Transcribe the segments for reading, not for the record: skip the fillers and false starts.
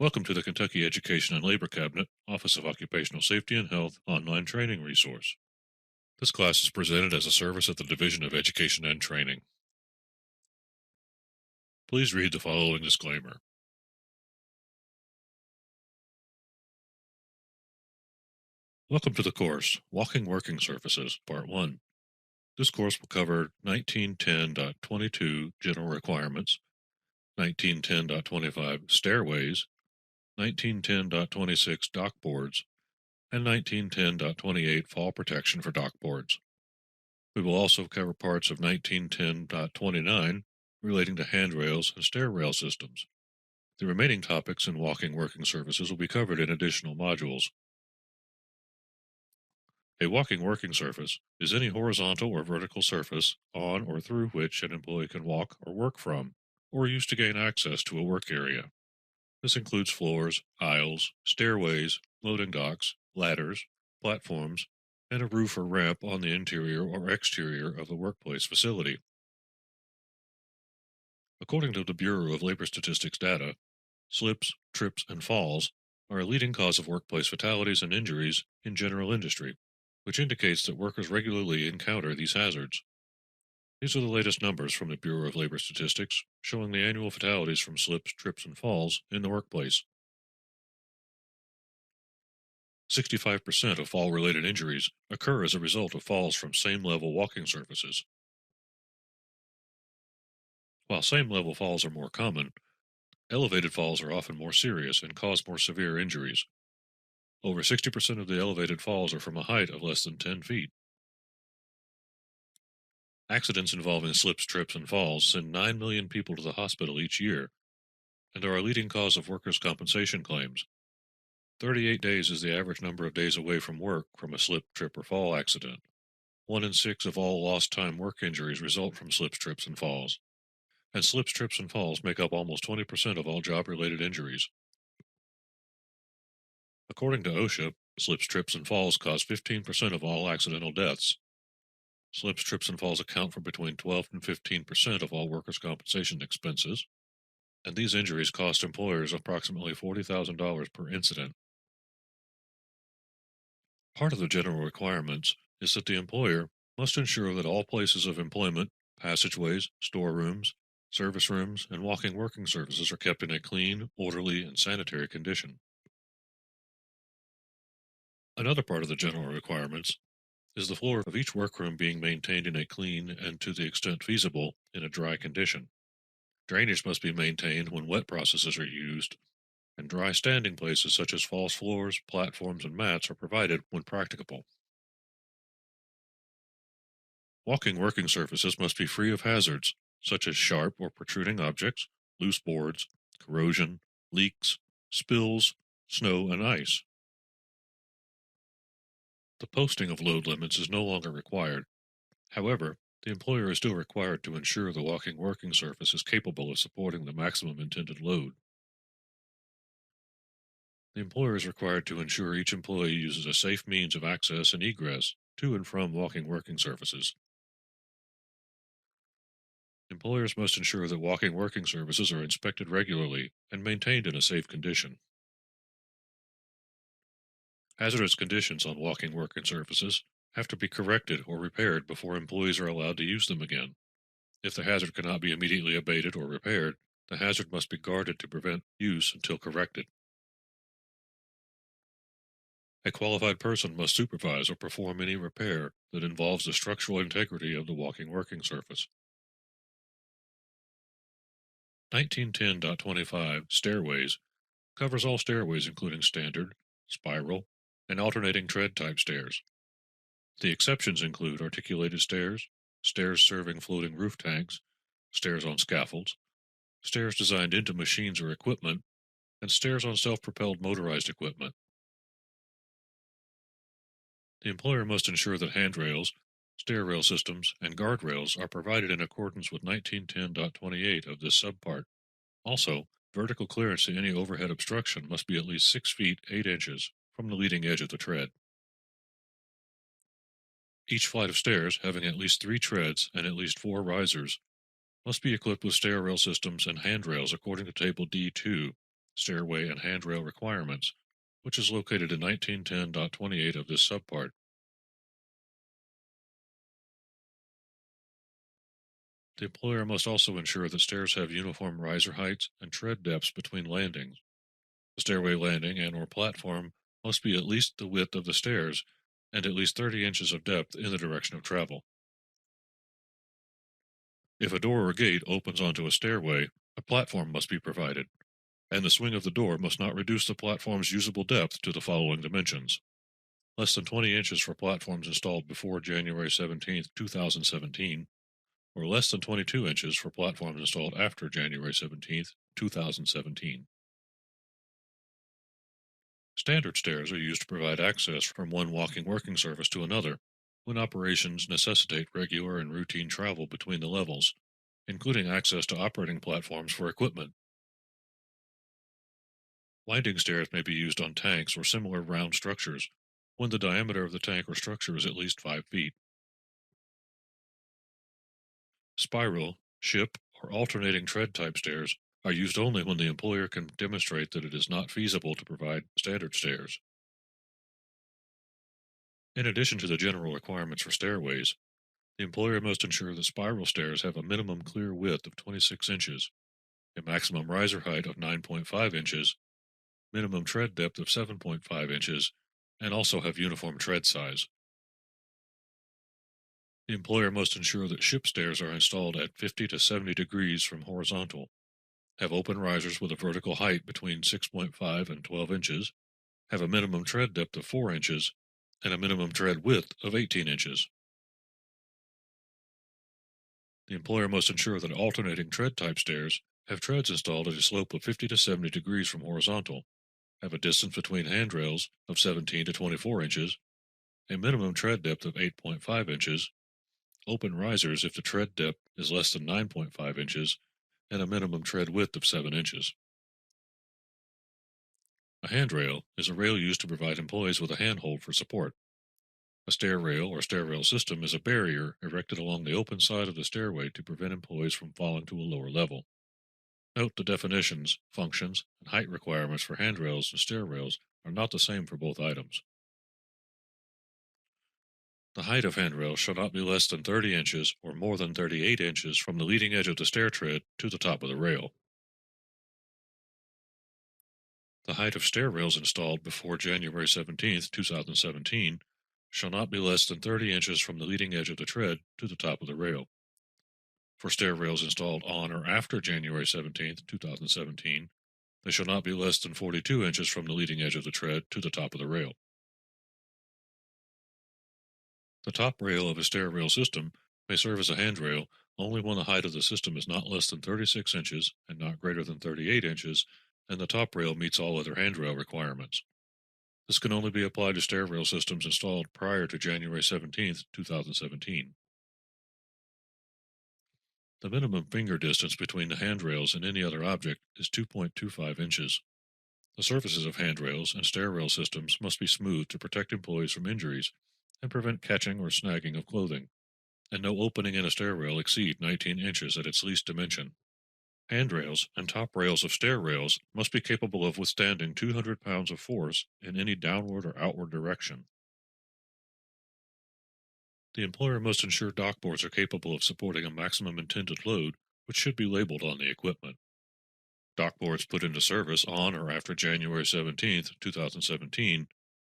Welcome to the Kentucky Education and Labor Cabinet, Office of Occupational Safety and Health online training resource. This class is presented as a service of the Division of Education and Training. Please read the following disclaimer. Welcome to the course, Walking Working Surfaces, Part 1. This course will cover 1910.22 General Requirements, 1910.25 Stairways, 1910.26 Dockboards, and 1910.28 Fall Protection for Dockboards. We will also cover parts of 1910.29 relating to handrails and stair rail systems. The remaining topics in walking working surfaces will be covered in additional modules. A walking working surface is any horizontal or vertical surface on or through which an employee can walk or work from, or use to gain access to a work area. This includes floors, aisles, stairways, loading docks, ladders, platforms, and a roof or ramp on the interior or exterior of the workplace facility. According to the Bureau of Labor Statistics data, slips, trips, and falls are a leading cause of workplace fatalities and injuries in general industry, which indicates that workers regularly encounter these hazards. These are the latest numbers from the Bureau of Labor Statistics showing the annual fatalities from slips, trips, and falls in the workplace. 65% of fall-related injuries occur as a result of falls from same-level walking surfaces. While same-level falls are more common, elevated falls are often more serious and cause more severe injuries. Over 60% of the elevated falls are from a height of less than 10 feet. Accidents involving slips, trips, and falls send 9 million people to the hospital each year and are a leading cause of workers' compensation claims. 38 days is the average number of days away from work from a slip, trip, or fall accident. 1 in 6 of all lost time work injuries result from slips, trips, and falls. And slips, trips, and falls make up almost 20% of all job-related injuries. According to OSHA, slips, trips, and falls cause 15% of all accidental deaths. Slips, trips, and falls account for between 12 and 15% of all workers' compensation expenses, and these injuries cost employers approximately $40,000 per incident. Part of the general requirements is that the employer must ensure that all places of employment, passageways, storerooms, service rooms, and walking working surfaces are kept in a clean, orderly, and sanitary condition. Another part of the general requirements is the floor of each workroom being maintained in a clean and, to the extent feasible, in a dry condition. Drainage must be maintained when wet processes are used, and dry standing places such as false floors, platforms, and mats are provided when practicable. Walking working surfaces must be free of hazards, such as sharp or protruding objects, loose boards, corrosion, leaks, spills, snow, and ice. The posting of load limits is no longer required. However, the employer is still required to ensure the walking working surface is capable of supporting the maximum intended load. The employer is required to ensure each employee uses a safe means of access and egress to and from walking working surfaces. Employers must ensure that walking working surfaces are inspected regularly and maintained in a safe condition. Hazardous conditions on walking working surfaces have to be corrected or repaired before employees are allowed to use them again. If the hazard cannot be immediately abated or repaired, the hazard must be guarded to prevent use until corrected. A qualified person must supervise or perform any repair that involves the structural integrity of the walking working surface. 1910.25 Stairways covers all stairways including standard, spiral, and alternating tread type stairs. The exceptions include articulated stairs, stairs serving floating roof tanks, stairs on scaffolds, stairs designed into machines or equipment, and stairs on self-propelled motorized equipment. The employer must ensure that handrails, stair rail systems, and guardrails are provided in accordance with 1910.28 of this subpart. Also, vertical clearance to any overhead obstruction must be at least 6 feet 8 inches from the leading edge of the tread. Each flight of stairs, having at least 3 treads and at least 4 risers, must be equipped with stair rail systems and handrails according to Table D2 Stairway and Handrail Requirements, which is located in 1910.28 of this subpart. The employer must also ensure that stairs have uniform riser heights and tread depths between landings. The stairway landing and/or platform must be at least the width of the stairs and at least 30 inches of depth in the direction of travel. If a door or gate opens onto a stairway, a platform must be provided, and the swing of the door must not reduce the platform's usable depth to the following dimensions: less than 20 inches for platforms installed before January 17, 2017, or less than 22 inches for platforms installed after January 17, 2017. Standard stairs are used to provide access from one walking working surface to another when operations necessitate regular and routine travel between the levels, including access to operating platforms for equipment. Winding stairs may be used on tanks or similar round structures when the diameter of the tank or structure is at least 5 feet. Spiral, ship, or alternating tread type stairs are used only when the employer can demonstrate that it is not feasible to provide standard stairs. In addition to the general requirements for stairways, the employer must ensure that spiral stairs have a minimum clear width of 26 inches, a maximum riser height of 9.5 inches, minimum tread depth of 7.5 inches, and also have uniform tread size. The employer must ensure that ship stairs are installed at 50 to 70 degrees from horizontal, have open risers with a vertical height between 6.5 and 12 inches, have a minimum tread depth of 4 inches, and a minimum tread width of 18 inches. The employer must ensure that alternating tread type stairs have treads installed at a slope of 50 to 70 degrees from horizontal, have a distance between handrails of 17 to 24 inches, a minimum tread depth of 8.5 inches, open risers if the tread depth is less than 9.5 inches, and a minimum tread width of 7 inches. A handrail is a rail used to provide employees with a handhold for support. A stair rail or stair rail system is a barrier erected along the open side of the stairway to prevent employees from falling to a lower level. Note the definitions, functions, and height requirements for handrails and stair rails are not the same for both items. The height of handrails shall not be less than 30 inches or more than 38 inches from the leading edge of the stair tread to the top of the rail. The height of stair rails installed before January 17, 2017 shall not be less than 30 inches from the leading edge of the tread to the top of the rail. For stair rails installed on or after January 17, 2017, they shall not be less than 42 inches from the leading edge of the tread to the top of the rail. The top rail of a stair rail system may serve as a handrail only when the height of the system is not less than 36 inches and not greater than 38 inches, and the top rail meets all other handrail requirements. This can only be applied to stair rail systems installed prior to January 17, 2017. The minimum finger distance between the handrails and any other object is 2.25 inches. The surfaces of handrails and stair rail systems must be smooth to protect employees from injuries and prevent catching or snagging of clothing, and no opening in a stair rail exceed 19 inches at its least dimension. Handrails and top rails of stair rails must be capable of withstanding 200 pounds of force in any downward or outward direction. The employer must ensure dockboards are capable of supporting a maximum intended load, which should be labeled on the equipment. Dockboards put into service on or after January 17, 2017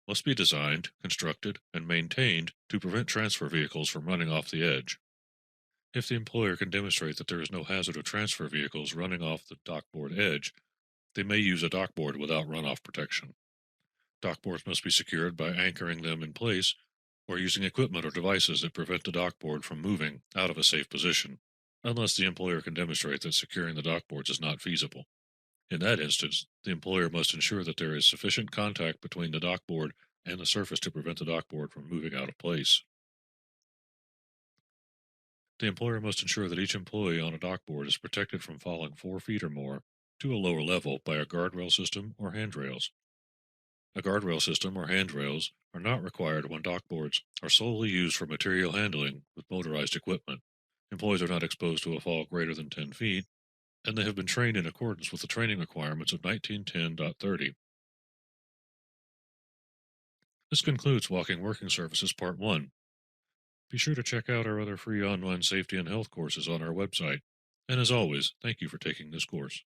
must be designed, constructed, and maintained to prevent transfer vehicles from running off the edge. If the employer can demonstrate that there is no hazard of transfer vehicles running off the dockboard edge, they may use a dockboard without runoff protection. Dockboards must be secured by anchoring them in place or using equipment or devices that prevent the dockboard from moving out of a safe position, unless the employer can demonstrate that securing the dockboards is not feasible. In that instance, the employer must ensure that there is sufficient contact between the dockboard and the surface to prevent the dockboard from moving out of place. The employer must ensure that each employee on a dockboard is protected from falling 4 feet or more to a lower level by a guardrail system or handrails. A guardrail system or handrails are not required when dockboards are solely used for material handling with motorized equipment. Employees are not exposed to a fall greater than 10 feet, and they have been trained in accordance with the training requirements of 1910.30. This concludes Walking Working Surfaces Part 1. Be sure to check out our other free online safety and health courses on our website. And as always, thank you for taking this course.